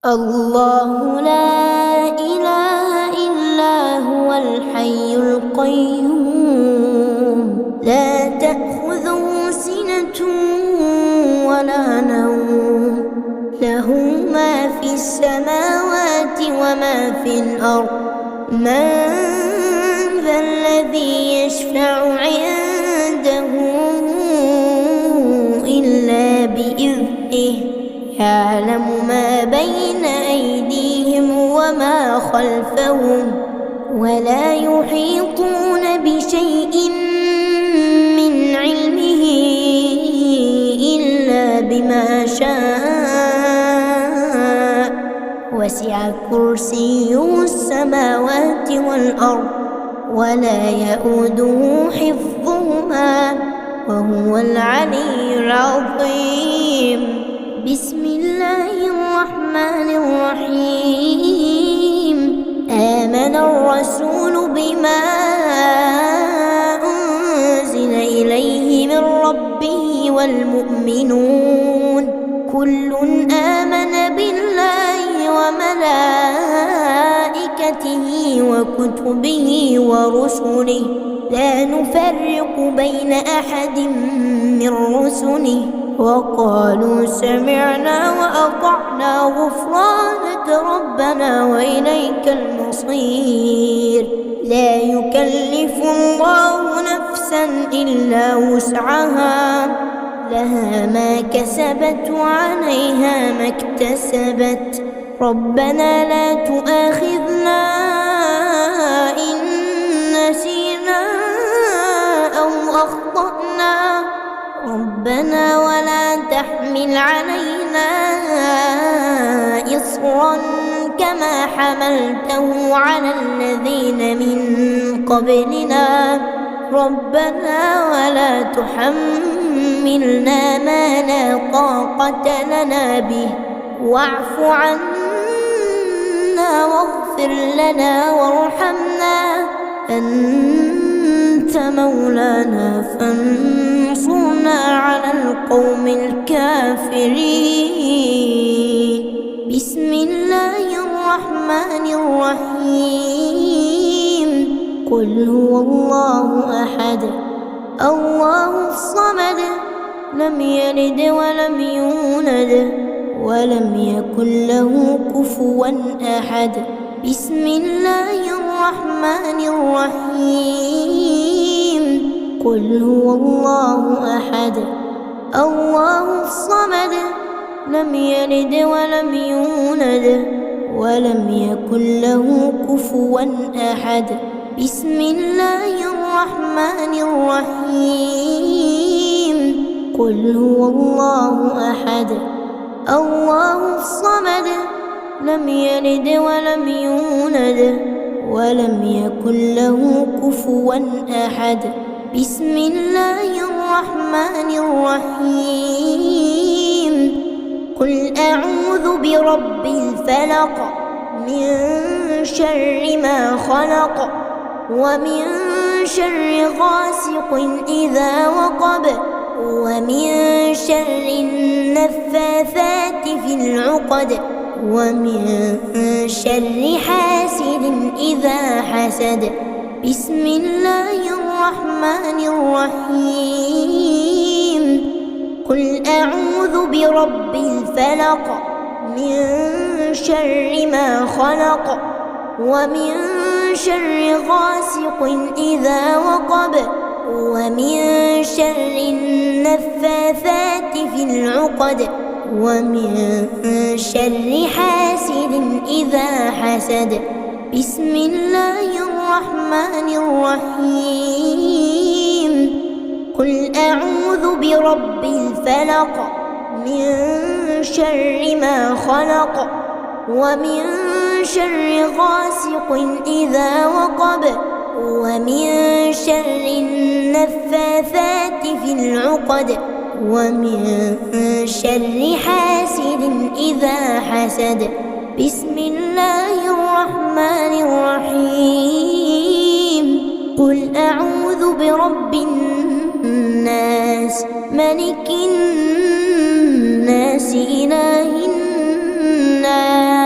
الله لا إله إلا هو الحي القيوم لا تأخذه سنة ولا نوم له ما في السماوات وما في الأرض من ذا الذي يشفع عنده إلا بإذنه يعلم ما بين أيديهم وما خلفهم ولا يحيطون بشيء من علمه إلا بما شاء وسع كرسيه السماوات والأرض ولا يئوده حفظهما وهو العلي العظيم. بسم الله الرحمن الرحيم. آمن الرسول بما أنزل إليه من ربه والمؤمنون كل آمن بالله وملائكته وكتبه ورسله لا نفرق بين أحد من رسله وقالوا سمعنا وأطعنا غفرانك ربنا وإليك المصير. لا يكلف الله نفسا إلا وسعها لها ما كسبت وعليها ما اكتسبت ربنا لا تؤاخذنا إن نسينا أو أخطأنا ربنا ولا تحمل علينا إصرا كما حملته على الذين من قبلنا ربنا ولا تحملنا ما لا طاقة لنا به واعف عنا واغفر لنا وارحمنا أنت مولانا فانصرنا على القوم الكافرين. بسم الله الرحمن الرحيم. قل هو الله أحد الله الصمد لم يلد ولم يولد ولم يكن له كفوا أحد. بسم الله الرحمن الرحيم. قل هو الله أحد الله الصمد لم يلد ولم يولد ولم يكن له كفوا أحد. بسم الله الرحمن الرحيم. قل هو الله أحد الله الصمد لم يلد ولم يولد ولم يكن له كفوا أحد. بسم الله الرحمن الرحيم. قل أعوذ برب الفلق من شر ما خلق ومن شر غاسق إذا وقب ومن شر النفاثات في العقد ومن شر حاسد إذا حسد. بسم الله الرحمن الرحيم. قل أعوذ برب الفلق من شر ما خلق ومن شر غاسق إذا وقب ومن شر النفاثات في العقد ومن شر حاسد إذا حسد. بسم الله الرحمن الرحيم. قل أعوذ برب الفلق من شر ما خلق ومن شر غاسق إذا وقب ومن شر النفاثات في العقد ومن شر حاسد إذا حسد. بسم الله الرحمن الرحيم. قل أعوذ برب الناس ملك الناس إله الناس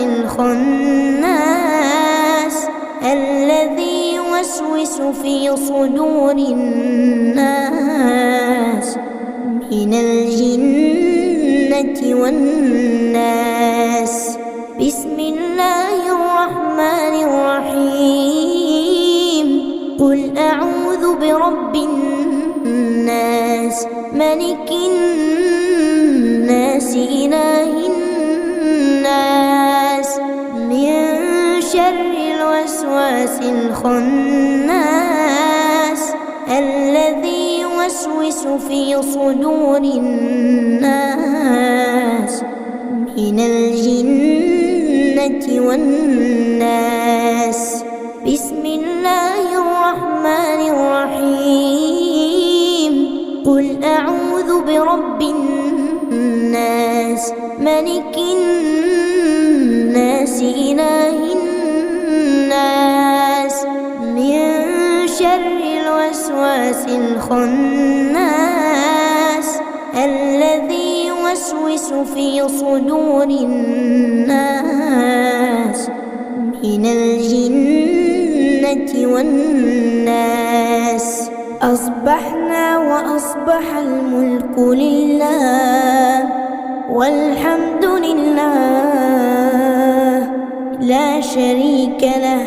الخناس الذي يوسوس في صدور الناس من الجنة والناس. بسم الله الرحمن الرحيم. قل أعوذ برب الناس ملك الناس إله الناس من شر الوسواس الخناس الذي يوسوس في صدور الناس من الجنة والناس. بسم الله الرحمن الرحيم. قل أعوذ برب الناس ملك الناس إله الناس من شر الوسواس الخناس الذي يوسوس في صدور الناس من الجنة والناس. أصبحنا وأصبح الملك لله والحمد لله لا شريك له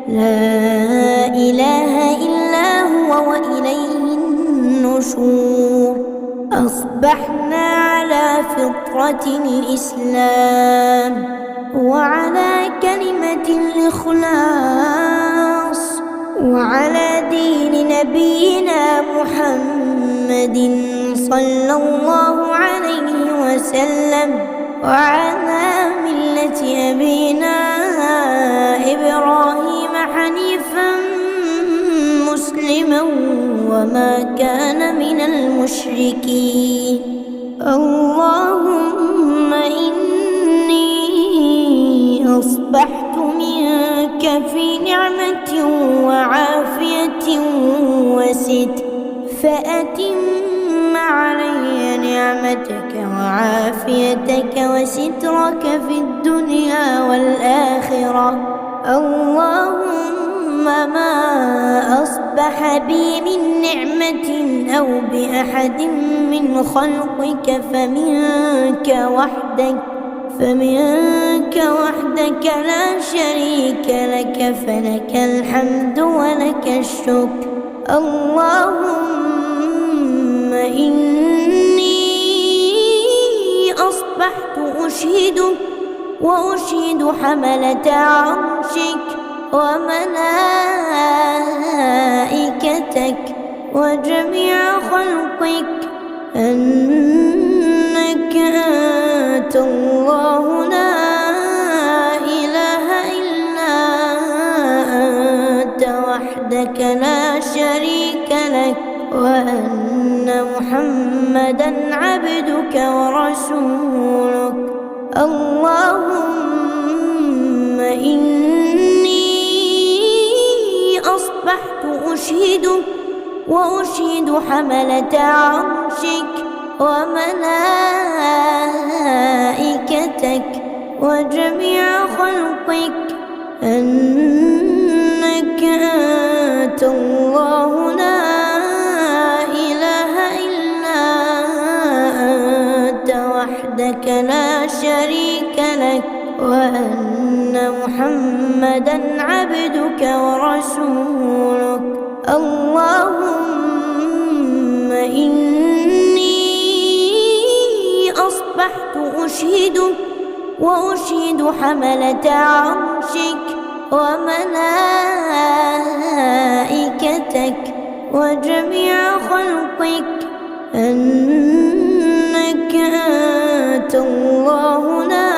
لا إله إلا هو وإليه النشور. أصبحنا على فطرة الإسلام وعلى كلمة الإخلاص وعلى دين نبينا محمد صلى الله عليه وسلم وعلى ملة أبينا إبراهيم حنيفا مسلما وما كان من المشركين. اللهم إني أصبحت منك في نعمة وعافية وستر فأتم علي نعمتك وعافيتك وسترك في الدنيا والآخرة. اللهم ما أصبح بي من نعمة أو بأحد من خلقك فمنك وحدك لا شريك لك فلك الحمد ولك الشكر. اللهم إني أصبحت أشهدك وأشهد حملة عرشك وملائكتك وجميع خلقك أنك أنت الله لا إله إلا أنت وحدك لا شريك لك وأن محمدا عبدك ورسولك. اللهم إني أصبحت أشهدك وأشهد حملة عرشك وملائكتك وجميع خلقك أنك أنت الله لا إله إلا أنت وحدك لا شريك لك وأن محمدا عبدك ورسولك. اللهم إني أصبحت أشهدك وأشهد حملة عرشك وملائكتك وجميع خلقك أنك أنت الله لا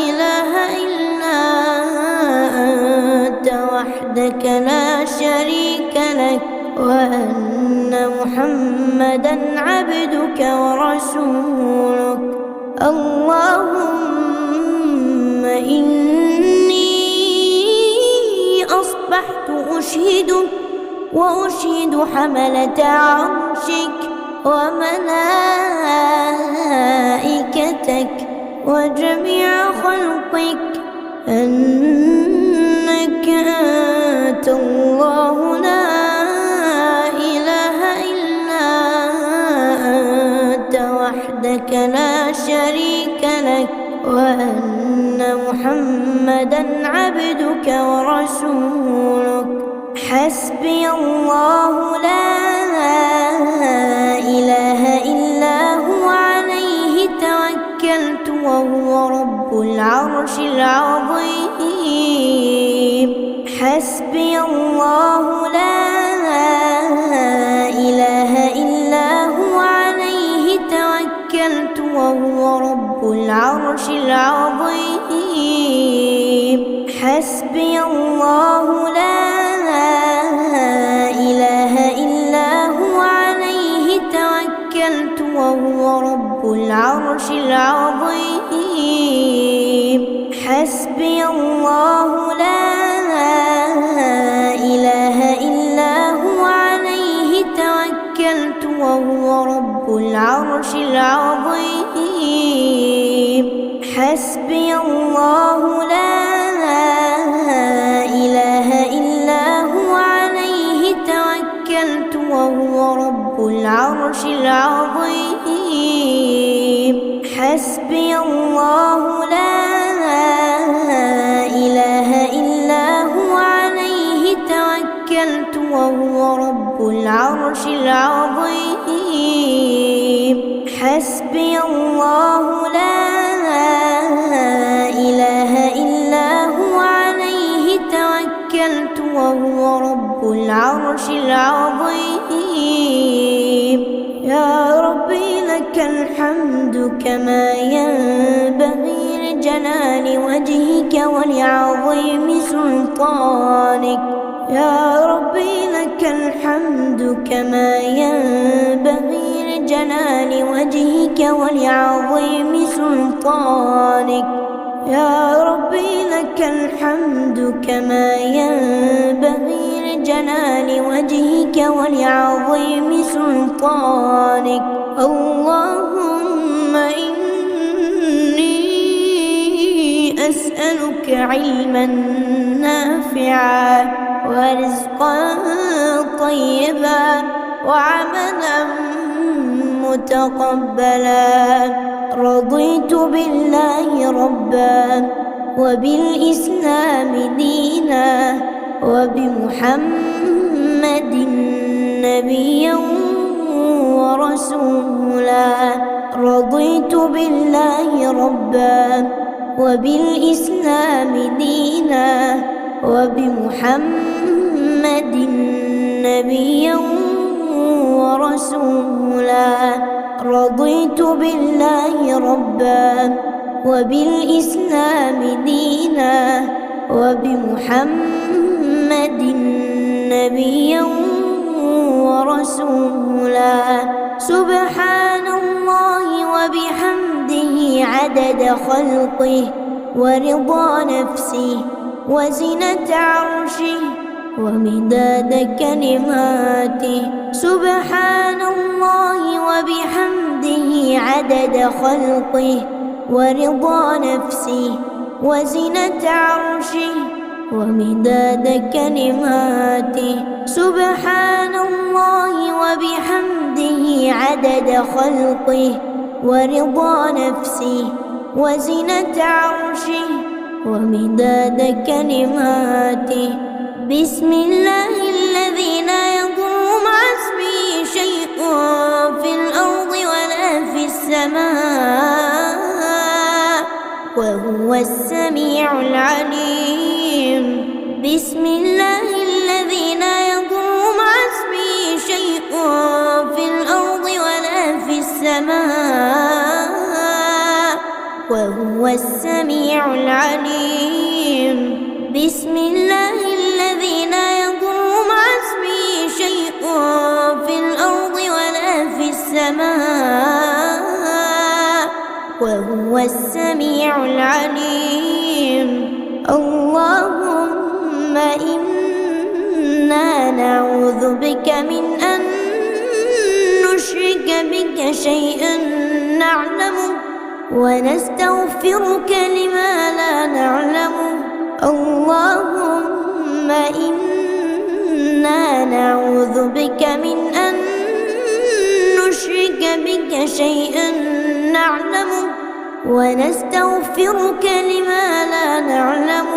إله إلا أنت وحدك لا شريك لك وأن محمدا عبدك ورسولك. اللهم إني أصبحت أشهدك وأشهد حملة عرشك وملائكتك وجميع خلقك أنك أنت الله لا إله إلا أنت وحدك لا شريك لك، وأن محمدًا عبدك ورسولك. حسبي الله لا إله إلا هو عليه توكلت وهو رب العرش العظيم. حسبي الله لا إله إلا هو عليه توكلت وهو رب العرش العظيم. حسبي الله لا إله إلا هو عليه توكلت وهو رب العرش العظيم. حسبي الله لا إله إلا هو عليه توكلت وهو رب العرش العظيم. حسبي الله لا إله إلا هو عليه توكلت وهو رب العرش العظيم. حسبي الله لا إله إلا هو عليه توكلت وهو رب العرش العظيم. حسبي الله لا إله إلا هو عليه توكلت وهو رب العرش العظيم. يا ربي لك الحمد كما ينبغي لجلال وجهك ولعظيم سلطانك. يا ربي لك الحمد كما ينبغي لجلال وجهك ولعظيم سلطانك. يا ربي لك الحمد كما ينبغي لجلال وجهك ولعظيم سلطانك. اللهم إني أسألك علما نافعا ورزقا طيبا وعملا متقبلا. رضيت بالله ربا وبالإسلام دينا وبمحمد نبيا ورسولا. رضيت بالله ربا وبالإسلام دينا وبمحمد نبيا ورسولا. رضيت بالله ربا وبالإسلام دينا وبمحمد نبيا ورسولا. سبحان الله وبحمده عدد خلقه ورضا نفسه وزنة عرشه ومداد كلماته. سبحان الله وبحمده عدد خلقه ورضا نفسه وزنة عرشه ومداد كلماته. سبحان الله وبحمده عدد خلقه ورضا نفسه وزنة عرشه ومداد كلماته. بسم الله الذي لا يضر مع اسمه شيء في الأرض ولا في السماء وهو السميع العليم. بسم الله الذي لا يضر مع اسمه شيء في الأرض ولا في السماء وهو السميع العليم. بسم الله الذي لا يضر مع اسمه شيء في الأرض ولا في السماء وهو السميع العليم. اللهم إنا نعوذ بك من أن نشرك بك شيئا نعلمه ونستغفرك لما لا نعلم. اللهم إنا نعوذ بك من أن نشرك بك شيئا نعلمه، ونستغفرك لما لا نعلم.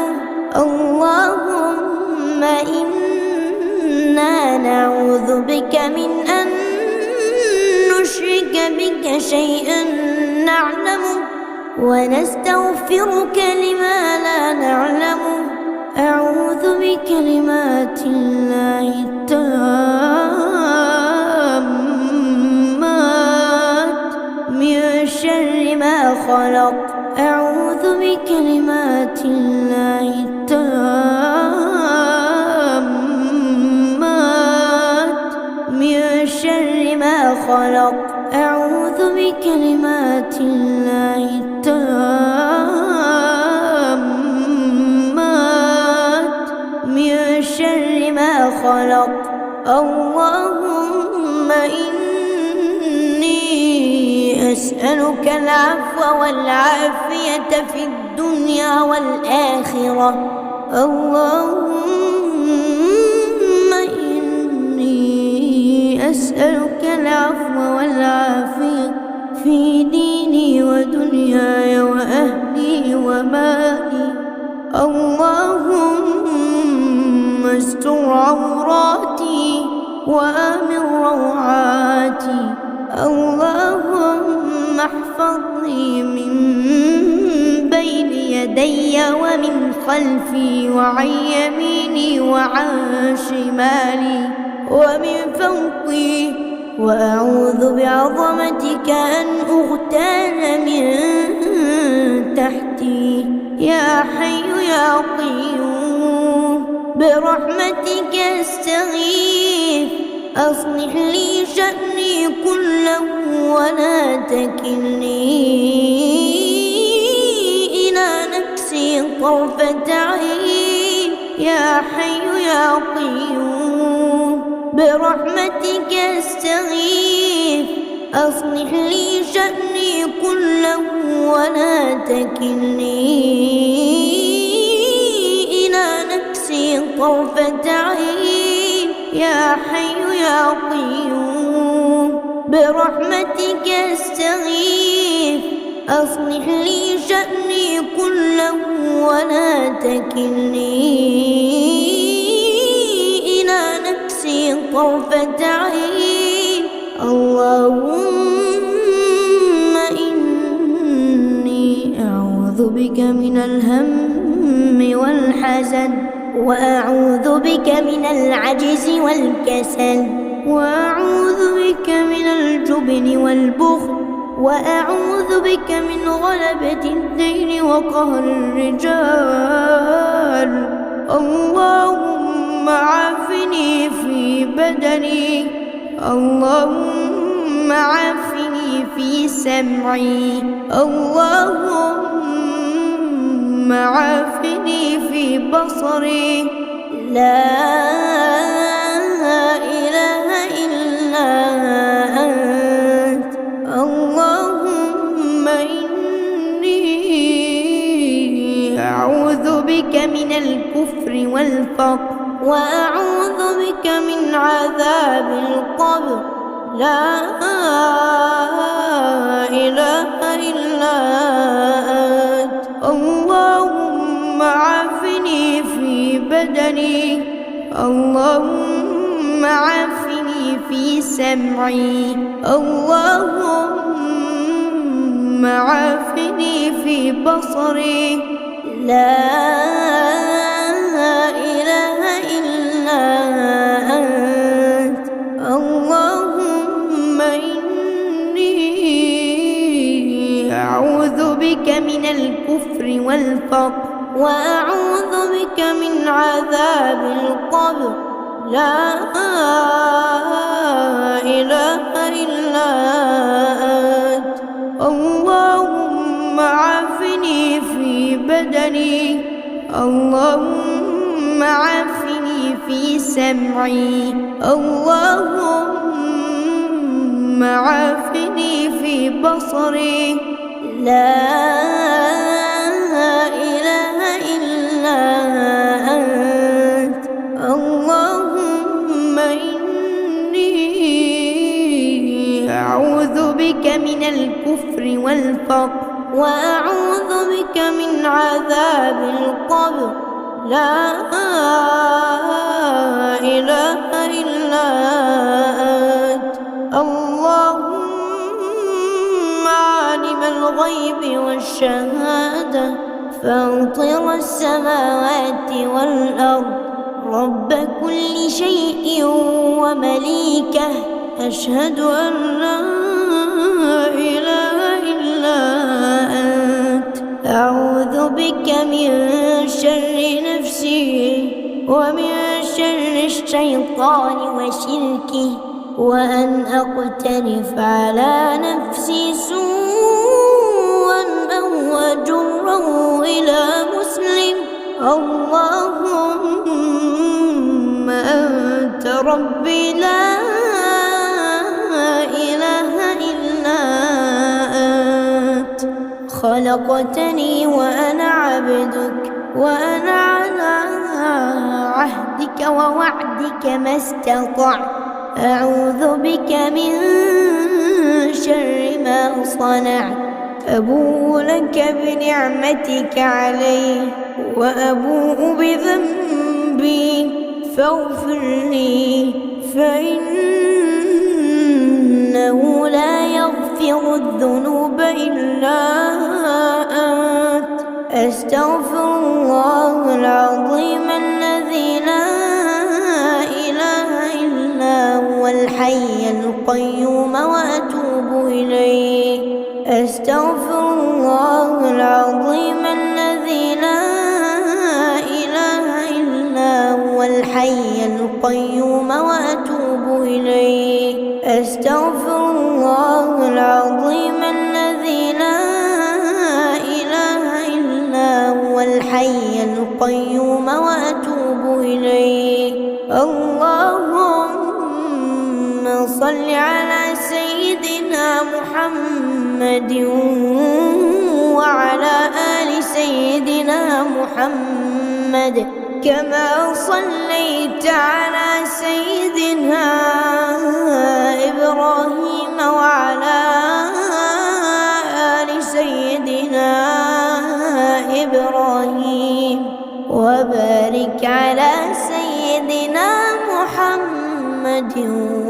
اللهم إنا نعوذ بك من أن نشرك بك شيئا نعلمه، ونستغفرك لما لا نعلم. أعوذ بكلمات الله التامات من شر ما خلق. أعوذ بكلمات الله التامات من شر ما خلق. أعوذ بكلمات الله التامات من شر ما خلق. اللهم إني أسألك العفو والعافية في الدنيا والآخرة. اللهم إني أسألك العفو والعافية في ديني ودنياي وأهلي ومالي. اللهم استر عوراتي وآمن روعاتي. اللهم احفظني من بين يدي ومن خلفي وعن يميني وعن شمالي ومن فوقي، وأعوذ بعظمتك أن أغتال من تحتي. يا حي يا قيوم برحمتك أستغيث، أصلح لي شأني كله ولا تكلني إلى نفسي طرفة عين. يا حي يا قيوم برحمتك أستغيث، أصلح لي شأني كله ولا تكلني إلى نفسي طرفة عين. يا حي يا قيوم برحمتك أستغيث، أصلح لي شأني كله ولا تكلني إلى نفسي طرفة عين. اللهم إني أعوذ بك من الهم والحزن، وأعوذ بك من العجز والكسل، وأعوذ بك من الجبن والبخل، وأعوذ بك من غلبة الدين وقهر الرجال. اللهم عافني في بدني، اللهم عافني في سمعي، اللهم عافني في بصري. لا إله إلا أنت. اللهم إني أعوذ بك من الكفر والفقر، وأعوذ بك من عذاب القبر. لا إله إلا أنت. اللهم عافني في بدني، اللهم عافني في سمعي، اللهم عافني في بصري. لا إله إلا أنت. اللهم إني أعوذ بك من الكفر والفقر، وأعوذ بك من عذاب القبر. لا إله إلا أنت. اللهم عافني في بدني، اللهم عافني في سمعي، اللهم عافني في بصري. لا إله إلا أنت. اللهم إني أعوذ بك من الكفر والفقر، وأعوذ بك من عذاب القبر. لا إله إلا أنت. اللهم عالم الغيب والشهادة، فاطر السماوات والأرض، رب كل شيء ومليكه، أشهد أن لا إله إلا أنت. أعوذ بك من شر نفسي ومن شر الشيطان وشركه، وأن أقترف على نفسي سوءا أو أجره إلى مسلم. اللهم أنت ربي لا إله إلا أنت. خلقتني وأنا عبدك، وأنا على عهدك ووعدك ما استطعت. أعوذ بك من شر ما صنعت. أبوء لك بنعمتك علي، وأبوء بذنبي، فاغفر لي، فإنه لا يغفر الذنوب إلا أنت. أستغفر الله العظيم الذي لا إله إلا هو الحي القيوم، وأتوب إليه. أستغفر الله العظيم الذي لا إله إلا هو الحي القيوم، وأتوب إليه. أستغفر الله العظيم الذي لا إله إلا هو الحي القيوم، وأتوب إليه. اللهم صل على سيدنا محمد وعلى آل سيدنا محمد، كما صليت على سيدنا إبراهيم وعلى آل سيدنا إبراهيم، وبارك على سيدنا محمد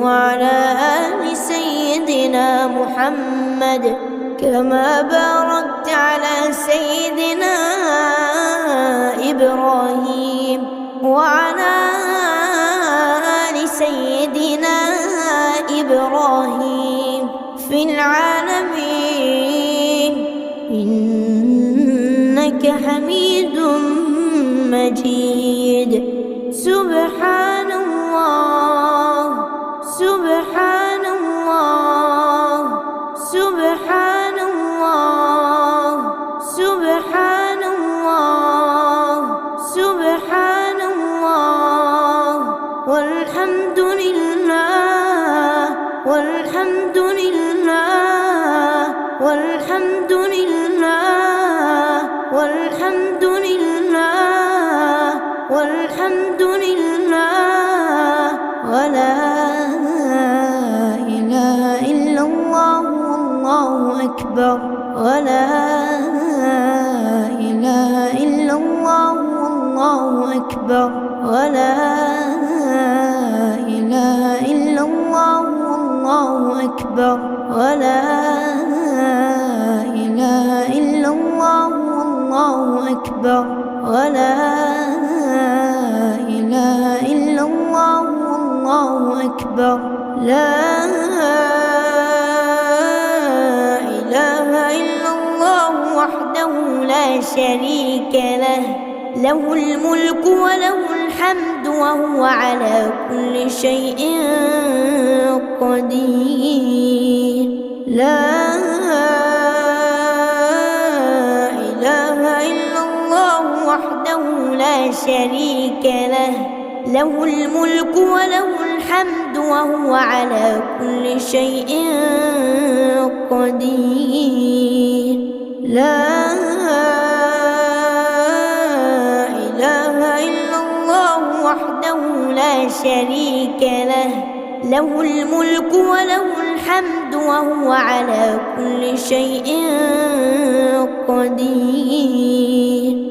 وعلى آل سيدنا محمد، كما باركت على سيدنا إبراهيم وعلى آل سيدنا إبراهيم في العالمين إنك حميد مجيد. سبحان الله، سبحان الله، سبحان الله، سبحان الله، سبحان الله، والحمد لله، والحمد لله، والحمد لله، والحمد لله، والحمد لله، ولا إله إلا الله، والله أكبر. ولا إله إلا الله، والله أكبر. ولا إله إلا الله، والله أكبر. ولا إله إلا الله، والله أكبر. ولا إله إلا الله، والله أكبر. لا إله إلا الله وحده لا شريك له، له الملك وله الحمد وهو على كل شيء قدير. لا إله إلا الله وحده لا شريك له، له الملك وله الحمد وهو على كل شيء قدير. لا إله إلا الله وحده لا شريك له، له الملك وله الحمد وهو على كل شيء قدير.